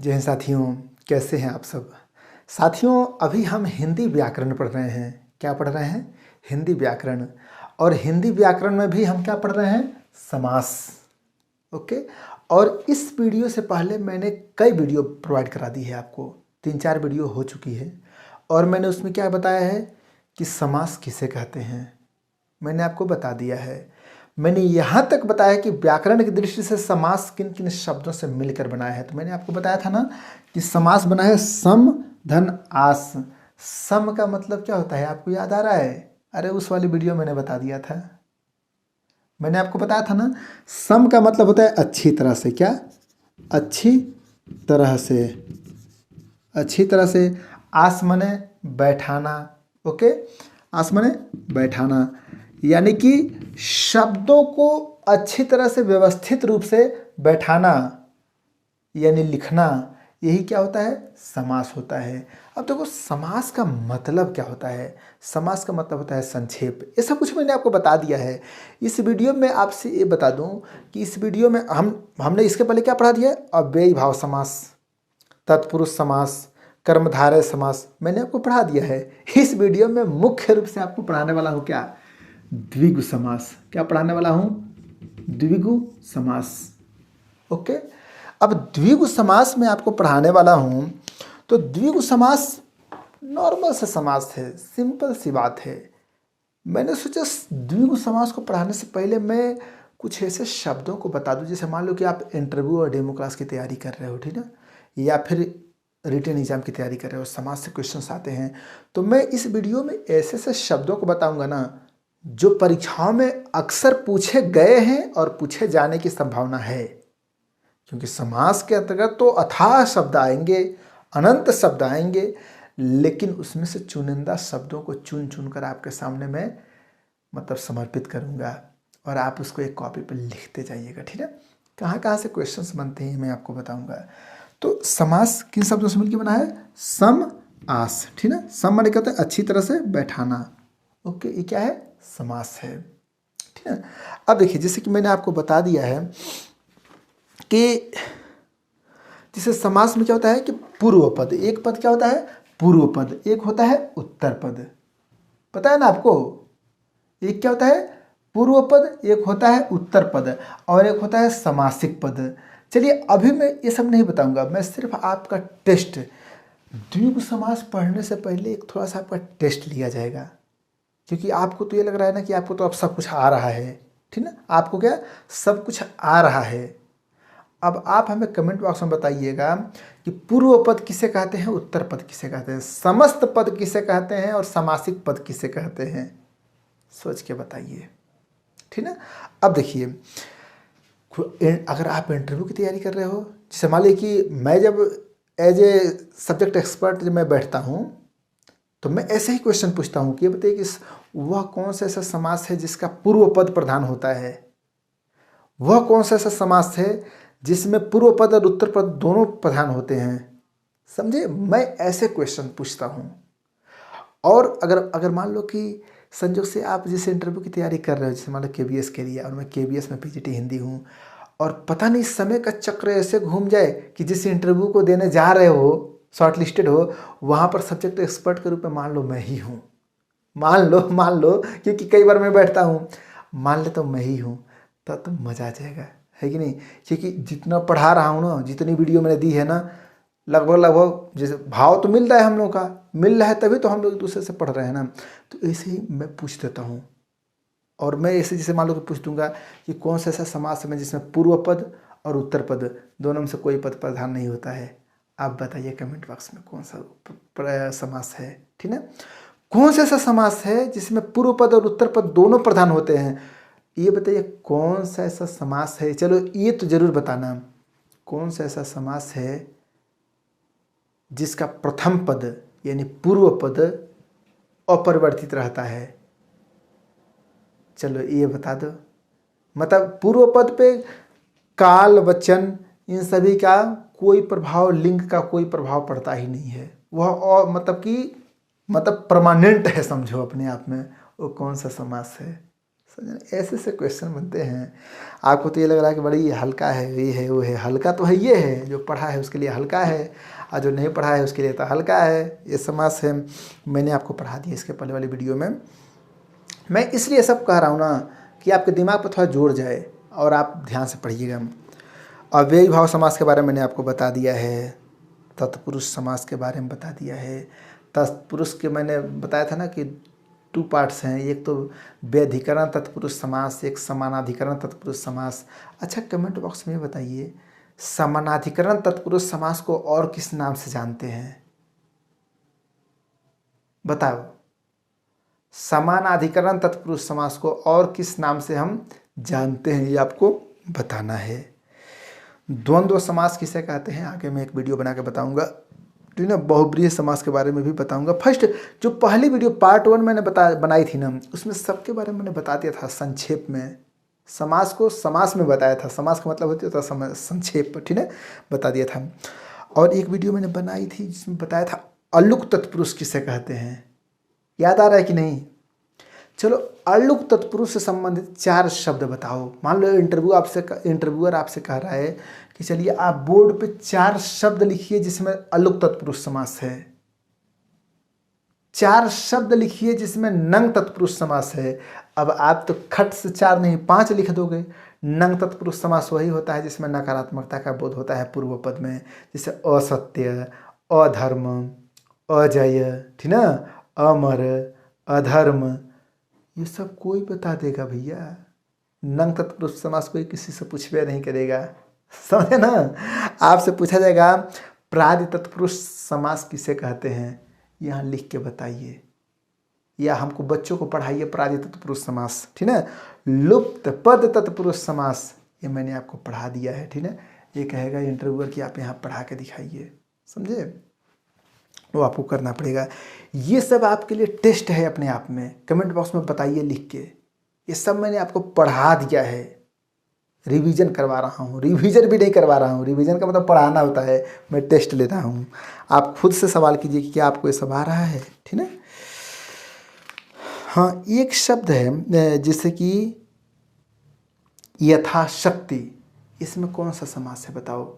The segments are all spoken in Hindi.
जय हिंद साथियों, कैसे हैं आप सब। साथियों, अभी हम हिंदी व्याकरण पढ़ रहे हैं। क्या पढ़ रहे हैं? हिंदी व्याकरण। और हिंदी व्याकरण में भी हम क्या पढ़ रहे हैं? समास। ओके। और इस वीडियो से पहले मैंने कई वीडियो प्रोवाइड करा दी है आपको, 3-4 वीडियो हो चुकी है। और मैंने उसमें क्या बताया है कि समास किसे कहते हैं, मैंने आपको बता दिया है। मैंने यहाँ तक बताया कि व्याकरण की दृष्टि से समास किन किन शब्दों से मिलकर बना है। तो मैंने आपको बताया था ना कि समास बना है सम धन आस। सम का मतलब क्या होता है, आपको याद आ रहा है? अरे उस वाली वीडियो मैंने बता दिया था। मैंने आपको बताया था ना, सम का मतलब होता है अच्छी तरह से। क्या? अच्छी तरह से। अच्छी तरह से। आस माने बैठाना। ओके। आस माने बैठाना, यानी कि शब्दों को अच्छी तरह से व्यवस्थित रूप से बैठाना यानी लिखना, यही क्या होता है? समास होता है। अब देखो समास का मतलब क्या होता है। समास का मतलब होता है संक्षेप। ये सब कुछ मैंने आपको बता दिया है। इस वीडियो में आपसे ये बता दूं कि इस वीडियो में हमने इसके पहले क्या पढ़ा दिया है? अव्ययी भाव समास, तत्पुरुष समास, कर्मधारय समास मैंने आपको पढ़ा दिया है। इस वीडियो में मुख्य रूप से आपको पढ़ाने वाला हूँ क्या? द्विगु समास। क्या पढ़ाने वाला हूँ? द्विगु समास। ओके। अब द्विगु समास में आपको पढ़ाने वाला हूँ। तो द्विगु समास नॉर्मल सा समास है, सिंपल सी बात है। मैंने सोचा द्विगु समास को पढ़ाने से पहले मैं कुछ ऐसे शब्दों को बता दूं, जैसे मान लो कि आप इंटरव्यू और डेमो क्लास की तैयारी कर रहे हो, ठीक ना, या फिर रिटन एग्जाम की तैयारी कर रहे हो, समाज से क्वेश्चंस आते हैं। तो मैं इस वीडियो में ऐसे ऐसे शब्दों को बताऊंगा ना जो परीक्षाओं में अक्सर पूछे गए हैं और पूछे जाने की संभावना है। क्योंकि समास के अंतर्गत तो अथाह शब्द आएंगे, अनंत शब्द आएंगे, लेकिन उसमें से चुनिंदा शब्दों को चुन चुन कर आपके सामने मैं मतलब समर्पित करूंगा और आप उसको एक कॉपी पर लिखते जाइएगा, ठीक है। कहाँ कहाँ से क्वेश्चंस बनते हैं मैं आपको बताऊंगा। तो समास किन शब्दों से मिलकर बना है? सम आस, ठीक है। सम माने क्या होता है? अच्छी तरह से बैठाना। ओके, ये क्या है? समास है, ठीक है। अब देखिए, जैसे कि मैंने आपको बता दिया है कि जिसे समास में क्या होता है कि पूर्व पद, एक पद क्या होता है? पूर्व पद, एक होता है उत्तर पद। पता है ना आपको? एक क्या होता है? पूर्व पद, एक होता है उत्तर पद, और एक होता है समासिक पद। चलिए, अभी मैं ये सब नहीं बताऊंगा, मैं सिर्फ आपका टेस्ट, द्विगु समास पढ़ने से पहले एक थोड़ा सा आपका टेस्ट लिया जाएगा। क्योंकि आपको तो ये लग रहा है ना कि आपको तो अब सब कुछ आ रहा है, ठीक ना। आपको क्या? सब कुछ आ रहा है। अब आप हमें कमेंट बॉक्स में बताइएगा कि पूर्व पद किसे कहते हैं, उत्तर पद किसे कहते हैं, समस्त पद किसे कहते हैं और समासिक पद किसे कहते हैं। सोच के बताइए, ठीक ना। अब देखिए, अगर आप इंटरव्यू की तैयारी कर रहे हो, जैसे मान लीजिए कि मैं जब एज ए सब्जेक्ट एक्सपर्ट जब मैं बैठता हूँ तो मैं ऐसे ही क्वेश्चन पूछता हूँ कि ये बताइए कि वह कौन सा ऐसा समास है जिसका पूर्व पद प्रधान होता है, वह कौन सा ऐसा समास है जिसमें पूर्व पद और उत्तर पद दोनों प्रधान होते हैं। समझे? मैं ऐसे क्वेश्चन पूछता हूँ। और अगर मान लो कि संयोग से आप जिस इंटरव्यू की तैयारी कर रहे हो, जैसे मान लो केबीएस के लिए, और मैं केबीएस में पीजीटी हिंदी हूँ, और पता नहीं समय का चक्र ऐसे घूम जाए कि जिस इंटरव्यू को देने जा रहे हो, शॉर्ट लिस्टेड हो, वहाँ पर सब्जेक्ट एक्सपर्ट के रूप में मान लो मैं ही हूँ। मान लो क्योंकि कई बार मैं बैठता हूँ, मान ले तो मैं ही हूँ, तब तो मज़ा आ जाएगा, है कि नहीं। क्योंकि जितना पढ़ा रहा हूँ ना, जितनी वीडियो मैंने दी है ना, लगभग जैसे भाव तो मिल रहा है, हम लोग का मिल रहा है, तभी तो हम लोग एक दूसरे से पढ़ रहे हैं ना। तो ऐसे ही मैं पूछ देता हूँ, और मैं ऐसे जैसे मान लो कि पूछ दूंगा कि कौन सा ऐसा समास है जिसमें पूर्व पद और उत्तर पद दोनों में से कोई पद प्रधान नहीं होता है। आप बताइए कमेंट बॉक्स में कौन सा समास है, ठीक है। कौन सा ऐसा समास है जिसमें पूर्व पद और उत्तर पद दोनों प्रधान होते हैं, ये बताइए कौन सा ऐसा समास है। चलो ये तो जरूर बताना, कौन सा ऐसा समास है जिसका प्रथम पद यानी पूर्व पद अपरिवर्तित रहता है। चलो ये बता दो। मतलब पूर्व पद पे काल, वचन, इन सभी का कोई प्रभाव, लिंग का कोई प्रभाव पड़ता ही नहीं है, वह और मतलब परमानेंट है, समझो अपने आप में। वो कौन सा समास है? समझे, ऐसे से क्वेश्चन बनते हैं। आपको तो ये लग रहा है कि बड़ी हल्का है, ये है वो है। हल्का तो है, ये है जो पढ़ा है उसके लिए हल्का है, और जो नहीं पढ़ा है उसके लिए तो हल्का है। ये समास है, मैंने आपको पढ़ा दिया इसके पहले वाली वीडियो में। मैं इसलिए सब कह रहा हूँ ना कि आपके दिमाग पर थोड़ा जोर जाए और आप ध्यान से पढ़िएगा। अव्ययी भाव समास के बारे में मैंने आपको बता दिया है, तत्पुरुष समास के बारे में बता दिया है। तत्पुरुष के मैंने बताया था ना कि 2 पार्ट्स हैं, एक तो व्यधिकरण तत्पुरुष समास, एक समानाधिकरण तत्पुरुष समास। अच्छा, कमेंट बॉक्स में बताइए, समानाधिकरण तत्पुरुष समास को और किस नाम से जानते हैं? बताओ, समानाधिकरण तत्पुरुष समास को और किस नाम से हम जानते हैं, ये आपको बताना है। द्वंद्व समास किसे कहते हैं, आगे मैं एक वीडियो बना के बताऊंगा, ठीक है। बहुब्रीहि समास के बारे में भी बताऊंगा। फर्स्ट जो पहली वीडियो पार्ट 1 मैंने बनाई थी ना, उसमें सबके बारे में मैंने बता दिया था संक्षेप में। समास को समास में बताया था, समास का मतलब होता था संक्षेप, ठीक है, बता दिया था। और एक वीडियो मैंने बनाई थी जिसमें बताया था अलुक तत्पुरुष किसे कहते हैं, याद आ रहा है कि नहीं? चलो, अलुक तत्पुरुष से संबंधित 4 शब्द बताओ। मान लो इंटरव्यूअर आपसे कह रहा है कि चलिए आप बोर्ड पे 4 शब्द लिखिए जिसमें अलुक तत्पुरुष समास है, 4 शब्द लिखिए जिसमें नंग तत्पुरुष समास है। अब आप तो खट से 4 नहीं 5 लिख दोगे। नंग तत्पुरुष समास वही होता है जिसमें नकारात्मकता का बोध होता है पूर्व पद में, जैसे असत्य, अधर्म, अजय, ठीक ना, अमर, अधर्म, ये सब कोई बता देगा भैया। नंग तत्पुरुष समास कोई किसी से पूछबे नहीं करेगा, समझे ना। आपसे पूछा जाएगा प्रादि तत्पुरुष समास किसे कहते हैं, यहाँ लिख के बताइए, या हमको बच्चों को पढ़ाइए प्रादि तत्पुरुष समास, ठीक है। लुप्त पद तत्पुरुष समास, ये मैंने आपको पढ़ा दिया है, ठीक है। ये कहेगा इंटरव्यूअर कि आप यहाँ पढ़ा के दिखाइए, समझे, वो आपको करना पड़ेगा। ये सब आपके लिए टेस्ट है अपने आप में। कमेंट बॉक्स में बताइए लिख के, ये सब मैंने आपको पढ़ा दिया है। रिवीजन करवा रहा हूँ, रिवीजन भी नहीं करवा रहा हूँ, रिवीजन का मतलब पढ़ाना होता है, मैं टेस्ट लेता हूँ। आप खुद से सवाल कीजिए कि क्या आपको ये सब आ रहा है, ठीक है। हाँ, एक शब्द है जैसे कि यथाशक्ति, इसमें कौन सा समास है बताओ?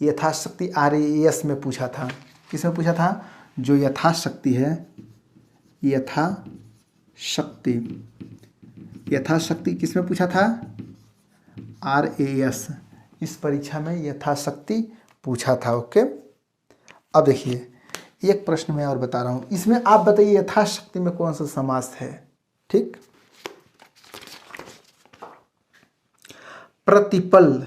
यथाशक्ति RAS में पूछा था, किसमें पूछा था? जो यथाशक्ति है, यथाशक्ति, यथाशक्ति किसमें पूछा था? RAS, इस परीक्षा में यथाशक्ति पूछा था। ओके, अब देखिए एक प्रश्न मैं और बता रहा हूँ, इसमें आप बताइए यथाशक्ति में कौन सा समास है, ठीक। प्रतिपल,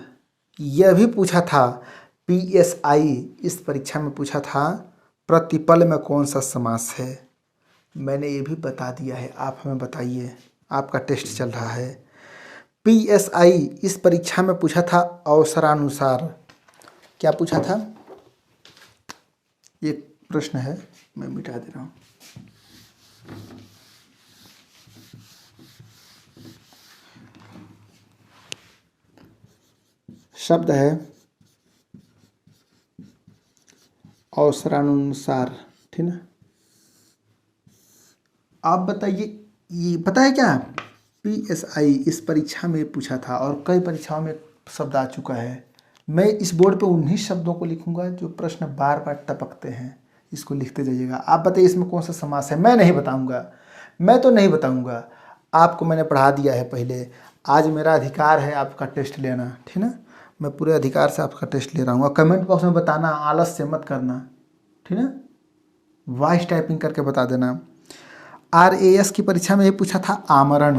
यह भी पूछा था, PSI इस परीक्षा में पूछा था, प्रतिपल में कौन सा समास है, मैंने ये भी बता दिया है। आप हमें बताइए, आपका टेस्ट चल रहा है। PSI इस परीक्षा में पूछा था अवसरानुसार, क्या पूछा था? ये प्रश्न है, मैं मिटा दे रहा हूँ। शब्द है अवसरानुसार, ठीक है। आप बताइए, ये पता है क्या? PSI इस परीक्षा में पूछा था और कई परीक्षाओं में शब्द आ चुका है। मैं इस बोर्ड पे उन्हीं शब्दों को लिखूंगा जो प्रश्न बार बार टपकते हैं, इसको लिखते जाइएगा। आप बताइए इसमें कौन सा समास है, मैं नहीं बताऊंगा, मैं तो नहीं बताऊंगा, आपको मैंने पढ़ा दिया है पहले। आज मेरा अधिकार है आपका टेस्ट लेना, ठीक है। मैं पूरे अधिकार से आपका टेस्ट ले रहा हूँ। कमेंट बॉक्स में बताना, आलस से मत करना, ठीक है, वॉइस टाइपिंग करके बता देना। RAS की परीक्षा में ये पूछा था आमरण,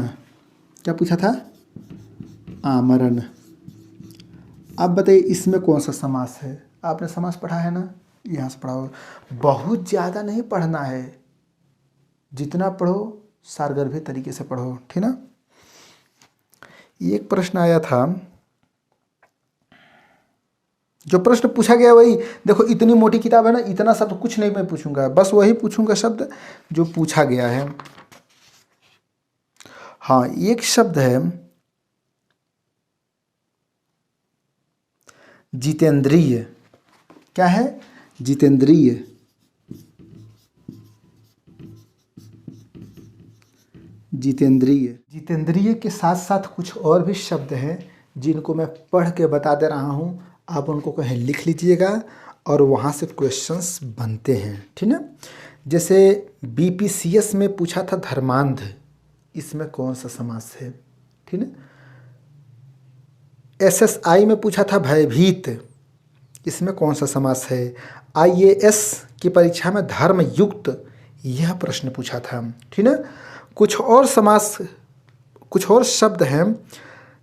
क्या पूछा था? आमरण। अब बताइए इसमें कौन सा समास है? आपने समास पढ़ा है ना, यहाँ से पढ़ाओ। बहुत ज़्यादा नहीं पढ़ना है, जितना पढ़ो सारगर्भित तरीके से पढ़ो, ठीक ना। एक प्रश्न आया था, जो प्रश्न पूछा गया वही देखो, इतनी मोटी किताब है ना, इतना शब्द कुछ नहीं मैं पूछूंगा, बस वही पूछूंगा शब्द जो पूछा गया है। हाँ, एक शब्द है जितेंद्रिय, क्या है? जितेंद्रिय, जितेंद्रिय। जितेंद्रिय के साथ साथ कुछ और भी शब्द हैं जिनको मैं पढ़ के बता दे रहा हूँ, आप उनको कहीं लिख लीजिएगा और वहाँ से क्वेश्चंस बनते हैं, ठीक है। जैसे बीपीसीएस में पूछा था धर्मांध, इसमें कौन सा समास है, ठीक है। एसएसआई में पूछा था भयभीत, इसमें कौन सा समास है। आईएएस की परीक्षा में धर्मयुक्त यह प्रश्न पूछा था, ठीक है। कुछ और समास, कुछ और शब्द हैं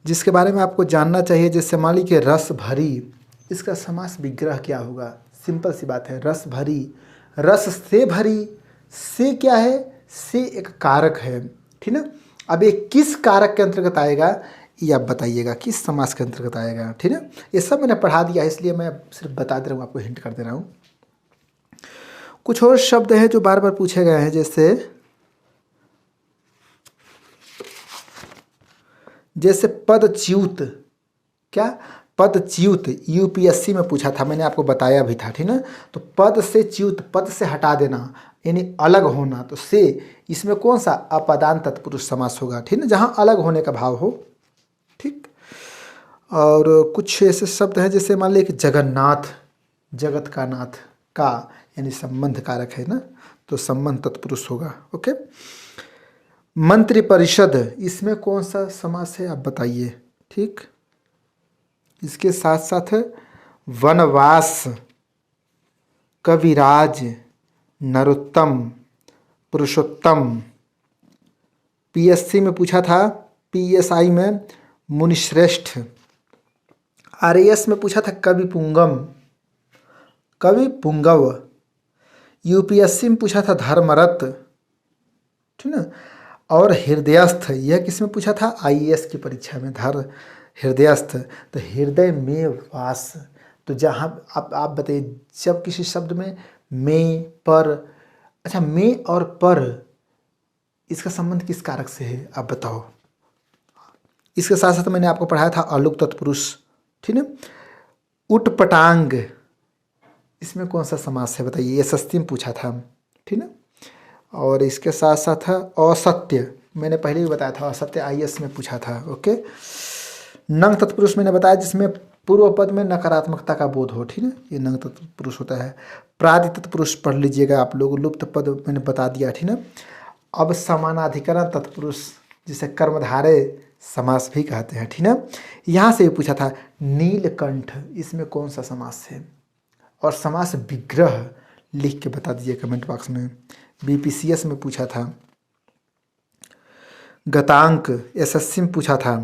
जिसके बारे में आपको जानना चाहिए। जैसे मान लीजिए रस भरी, इसका समास विग्रह क्या होगा। सिंपल सी बात है, रस भरी, रस से भरी, से क्या है, से एक कारक है, ठीक है। अब ये किस कारक के अंतर्गत आएगा ये आप बताइएगा, किस समास के अंतर्गत आएगा, ठीक है। ये सब मैंने पढ़ा दिया है, इसलिए मैं सिर्फ बता दे रहा हूँ, आपको हिंट कर दे रहा हूँ। कुछ और शब्द हैं जो बार बार पूछे गए हैं, जैसे पदच्युत। क्या, पदच्युत यूपीएससी में पूछा था, मैंने आपको बताया भी था, ठीक है। तो पद से च्युत, पद से हटा देना यानी अलग होना, तो से इसमें कौन सा अपदान तत्पुरुष समास होगा, ठीक है, जहाँ अलग होने का भाव हो, ठीक। और कुछ ऐसे शब्द हैं जैसे मान लीजिए कि जगन्नाथ, जगत का नाथ, का यानी संबंध कारक है ना, तो संबंध तत्पुरुष होगा, ओके। मंत्रिपरिषद, इसमें कौन सा समास है आप बताइए, ठीक। इसके साथ साथ वनवास, कविराज, नरोत्तम, पुरुषोत्तम। पीएससी में पूछा था, पीएसआई में मुनिश्रेष्ठ। आरएएस में पूछा था कवि पुंगम, कवि पुंगव। यूपीएससी में पूछा था धर्मरत, ठीक ना। और हृदयस्थ, यह किस में पूछा था, आईएएस की परीक्षा में, हृदयस्थ, तो हृदय में वास। तो जहाँ आप बताइए, जब किसी शब्द में पर, अच्छा में और पर, इसका संबंध किस कारक से है आप बताओ। इसके साथ साथ मैंने आपको पढ़ाया था अलुक तत्पुरुष, ठीक है। उटपटांग, इसमें कौन सा समास है बताइए, ये एसएससी में पूछा था, ठीक है। और इसके साथ साथ असत्य, मैंने पहले भी बताया था, असत्य आईएएस में पूछा था, ओके। नंग तत्पुरुष मैंने बताया जिसमें पूर्व पद में नकारात्मकता का बोध हो, ठीक है, ये नंग तत्पुरुष होता है। प्रादि तत्पुरुष पढ़ लीजिएगा आप लोग, लुप्त पद मैंने बता दिया, ठीक है। अब समानाधिकरण तत्पुरुष जिसे कर्मधारय समास भी कहते हैं, ठीक है। यहाँ से पूछा था नीलकंठ, इसमें कौन सा समास है, और समास विग्रह लिख के बता दीजिए कमेंट बॉक्स में। बीपीसीएस में पूछा था। गतांक, एसएससी में पूछा था।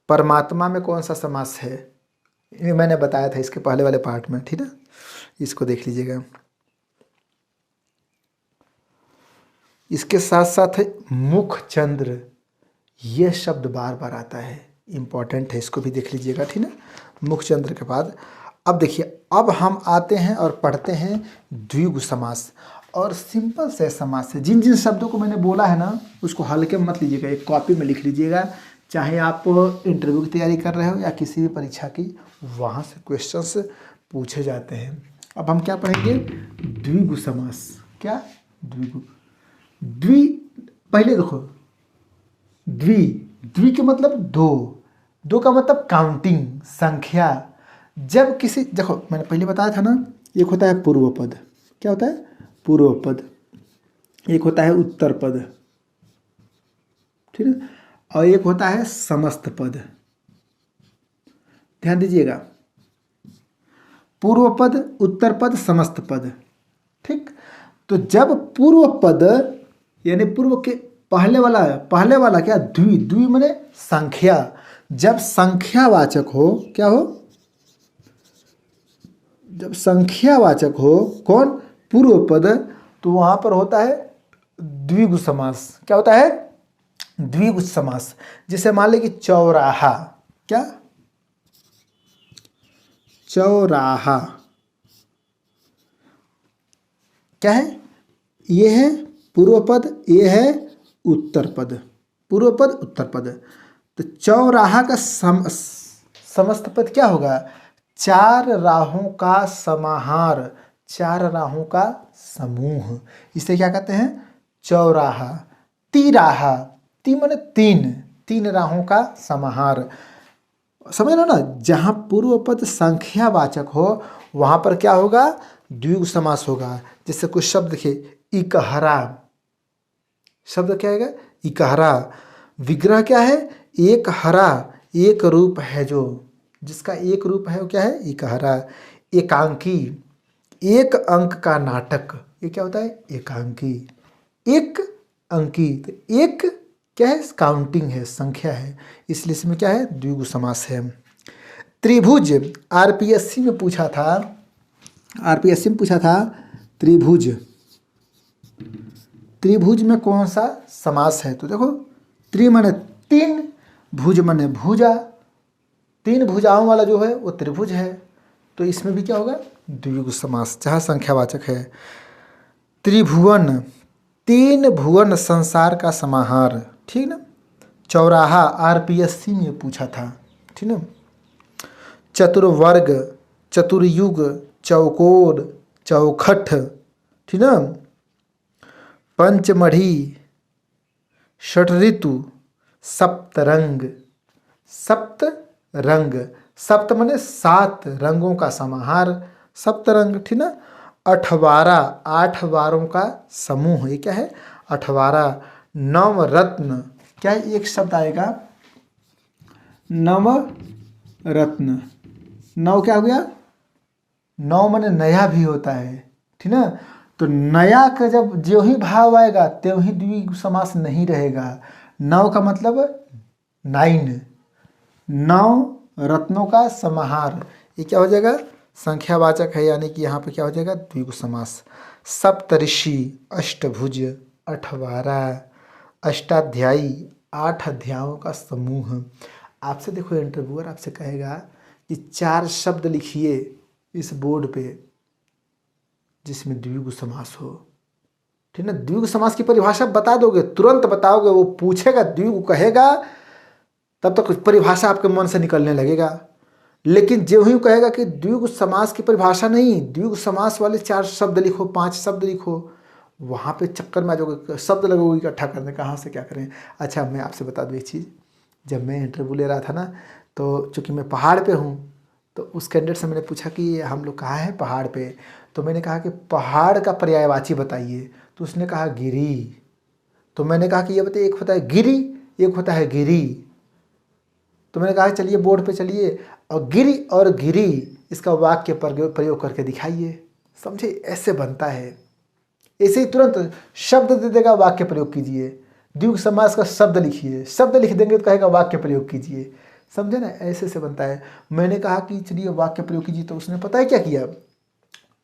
परमात्मा में कौन सा समास है, ये मैंने बताया था इसके पहले वाले पार्ट में, ठीक है, इसको देख लीजिएगा। इसके साथ साथ मुख चंद्र, यह शब्द बार बार आता है, इम्पॉर्टेंट है, इसको भी देख लीजिएगा, ठीक है। मुख चंद्र के बाद अब देखिए, अब हम आते हैं और पढ़ते हैं द्विगु समास। और सिंपल से समास है, जिन जिन शब्दों को मैंने बोला है ना, उसको हल्के में मत लीजिएगा, एक कॉपी में लिख लीजिएगा, चाहे आप इंटरव्यू की तैयारी कर रहे हो या किसी भी परीक्षा की, वहाँ से क्वेश्चंस पूछे जाते हैं। अब हम क्या पढ़ेंगे, द्विगु समास। क्या, द्विगु, द्वि, पहले देखो, द्वि के मतलब दो का मतलब काउंटिंग, संख्या। जब किसी, देखो मैंने पहले बताया था ना, एक होता है पूर्व पद, क्या होता है, पूर्व पद, एक होता है उत्तर पद, ठीक है, और एक होता है समस्त पद। ध्यान दीजिएगा, पूर्व पद, उत्तर पद, समस्त पद, ठीक। तो जब पूर्व पद यानी पूर्व के पहले वाला क्या, द्वि माने संख्या, जब संख्यावाचक हो, क्या हो, जब संख्यावाचक हो कौन, पूर्व पद, तो वहां पर होता है द्विगु समास। क्या होता है, द्विगु समास। जैसे मान लीजिए कि चौराहा, क्या, चौराहा क्या है, ये है पूर्व पद, ये है उत्तर पद, पूर्व पद उत्तर पद। तो चौराहा का समस्त पद क्या होगा, चार राहों का समाहार, चार राहों का समूह, इसे क्या कहते हैं, चौराहा। तिराहा, तीन माने तीन, तीन राहों का समाहार। समझ लो ना, जहाँ पूर्व पद संख्यावाचक हो वहाँ पर क्या होगा, द्विगु समास होगा। जैसे कुछ शब्द देखिए, इकहरा, शब्द क्या आएगा, इकहरा। विग्रह क्या है, एक हरा, एक रूप है जो, जिसका एक रूप है वो क्या है, इकहरा। एकांकी, एक अंक का नाटक, ये क्या होता है, एकांकी। एक अंकी, तो एक क्या है, काउंटिंग है, संख्या है, इसलिए इसमें क्या है, द्विगु समास है। त्रिभुज, आरपीएससी में पूछा था, आरपीएससी में पूछा था त्रिभुज, त्रिभुज में कौन सा समास है, तो देखो त्रि माने तीन, भुज माने भुजा, तीन भुजाओं वाला जो है वो त्रिभुज है, तो इसमें भी क्या होगा, द्विगु समास, जहाँ संख्यावाचक है। त्रिभुवन, तीन भुवन संसार का समाहार, ठीक ना। चौराहा, आरपीएससी में पूछा था, ठीक ना। चतुर्वर्ग, चतुर्युग, चौकोर, चौखट, ठीक ना। पंचमढ़ी, षठ ऋतु, सप्तरंग, सप्तरंग, सप्त माने सात रंगों का समाहार, सप्तरंग, ठीक ना। अठवारा, आठ वारों का समूह, ये क्या है, अठवारा। नवरत्न, क्या है, एक शब्द आएगा नवरत्न, नव क्या हो गया, नौ माने नया भी होता है, ठीक ना। तो नया का जब जो ही भाव आएगा त्यों ही द्विगु समास नहीं रहेगा। नव का मतलब 9, नौ रत्नों का समाहार, ये क्या हो जाएगा, संख्यावाचक है, यानी कि यहाँ पे क्या हो जाएगा, द्विगु समास। सप्तऋषि, अष्टभुज, अठवारा, अष्टाध्यायी, 8 अध्यायों का समूह। आपसे देखो इंटरव्यूअर आपसे कहेगा कि 4 शब्द लिखिए इस बोर्ड पे जिसमें द्विगु समास हो, ठीक है ना। द्विगु समास की परिभाषा बता दोगे, तुरंत बताओगे, वो पूछेगा द्विगु कहेगा तब तक परिभाषा आपके मन से निकलने लगेगा। लेकिन जो ही कहेगा कि द्विगु समास की परिभाषा नहीं, द्विगु समास वाले 4 शब्द लिखो, 5 शब्द लिखो, वहाँ पे चक्कर में आ जाओगे, शब्द लगोगे इकट्ठा करने, कहाँ से क्या करें। अच्छा, मैं आपसे बता दूँ एक चीज़, जब मैं इंटरव्यू ले रहा था ना, तो चूँकि मैं पहाड़ पे हूँ, तो उस कैंडिडेट से मैंने पूछा कि हम लोग कहाँ हैं, पहाड़ पे। तो मैंने कहा कि पहाड़ का पर्यायवाची बताइए, तो उसने कहा गिरी। तो मैंने कहा कि ये बताइए, एक होता है गिरी, एक होता है गिरी। तो मैंने कहा चलिए बोर्ड पे चलिए और गिरी और गिरी इसका वाक्य प्रयोग करके दिखाइए। समझे, ऐसे बनता है, ऐसे ही तुरंत शब्द दे देगा, वाक्य प्रयोग कीजिए। द्विगु समास का शब्द लिखिए, शब्द लिख देंगे तो कहेगा वाक्य प्रयोग कीजिए। समझे ना, ऐसे से बनता है। मैंने कहा कि चलिए वाक्य प्रयोग कीजिए, तो उसने पता है क्या किया,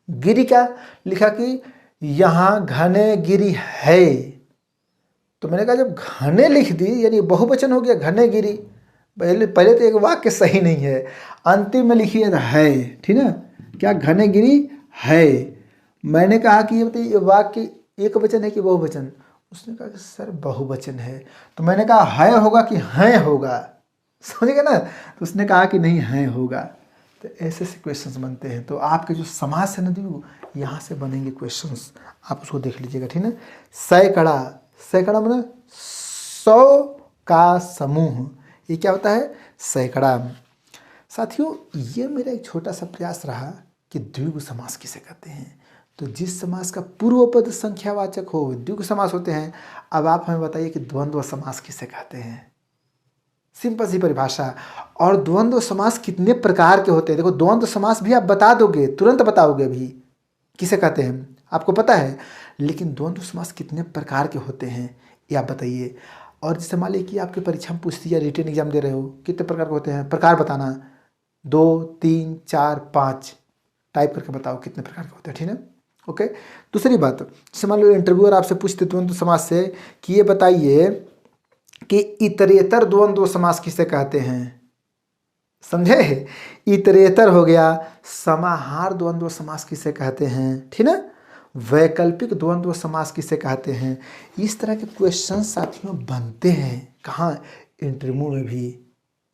गिरी क्या लिखा कि यहाँ घने गिरी है। तो मैंने कहा जब घने लिख दी यानी बहुवचन हो गया, घने गिरी, पहले तो एक वाक्य सही नहीं है, अंतिम में लिखिए है, ठीक ना। क्या घने गिरी है। मैंने कहा कि ये बताइए वाक्य एक वचन है कि बहुवचन। उसने कहा कि सर बहुवचन है। तो मैंने कहा है होगा कि हैं होगा, समझेगा ना। तो उसने कहा कि नहीं है होगा। तो ऐसे ऐसे क्वेश्चंस बनते हैं। तो आपके जो समास है ना द्विगु, यहाँ से बनेंगे क्वेश्चंस, आप उसको देख लीजिएगा, ठीक है। सैकड़ा, सैकड़ा मतलब 100 का समूह, ये क्या होता है, सैकड़ा। साथियों, ये मेरा एक छोटा सा प्रयास रहा कि द्विगु समास किसे कहते हैं। तो जिस समास का पूर्व पद संख्यावाचक हो द्विगु समास होते हैं। अब आप हमें बताइए कि द्वंद्व समास किसे कहते हैं। सिंपल सी परिभाषा। और द्वंद्व समास कितने प्रकार के होते हैं, देखो द्वंद्व समास भी आप बता दोगे, तुरंत बताओगे अभी किसे कहते हैं, आपको पता है। लेकिन द्वंद्व समास कितने प्रकार के होते हैं ये आप बताइए। और जैसे मान लीजिए कि आपके परीक्षा में पूछती है, रिटन एग्जाम दे रहे हो, कितने प्रकार के होते हैं, प्रकार बताना, 2, 3, 4, 5 टाइप करके बताओ कितने प्रकार के होते हैं, ठीक है। ओके। दूसरी बात, जैसे मान लो इंटरव्यूअर आपसे पूछते द्वंद्व समास से कि ये बताइए कि इतरेतर द्वंद्व समास किसे कहते हैं। समझे, इतरेतर हो गया। समाहार द्वंद्व समास किसे कहते हैं, ठीक है। वैकल्पिक द्वंद्व समास किसे कहते हैं। इस तरह के क्वेश्चन साथियों बनते हैं कहाँ, इंटरव्यू में भी।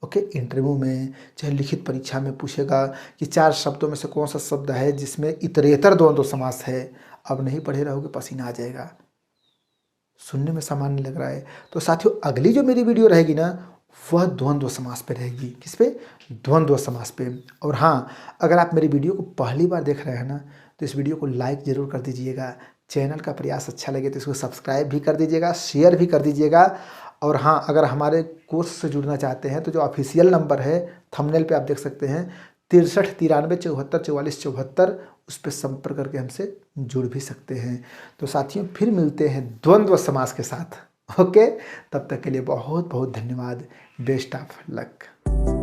ओके, इंटरव्यू में चाहे लिखित परीक्षा में पूछेगा कि 4 शब्दों में से कौन सा शब्द है जिसमें इतरेतर द्वंद्व समास है। अब नहीं पढ़े रहोगे पसीना आ जाएगा। सुनने में सामान्य लग रहा है। तो साथियों अगली जो मेरी वीडियो रहेगी ना वह द्वंद्व समास पे रहेगी। किस पे? द्वंद्व समास पे। और हाँ, अगर आप मेरी वीडियो को पहली बार देख रहे हैं ना तो इस वीडियो को लाइक ज़रूर कर दीजिएगा। चैनल का प्रयास अच्छा लगे तो इसको सब्सक्राइब भी कर दीजिएगा, शेयर भी कर दीजिएगा। और हाँ, अगर हमारे कोर्स से जुड़ना चाहते हैं तो जो ऑफिशियल नंबर है थंबनेल पे आप देख सकते हैं 63 93 74 44 74, उस पर संपर्क करके हमसे जुड़ भी सकते हैं। तो साथियों फिर मिलते हैं द्वंद्व समास के साथ। ओके, तब तक के लिए बहुत बहुत धन्यवाद। Best of luck.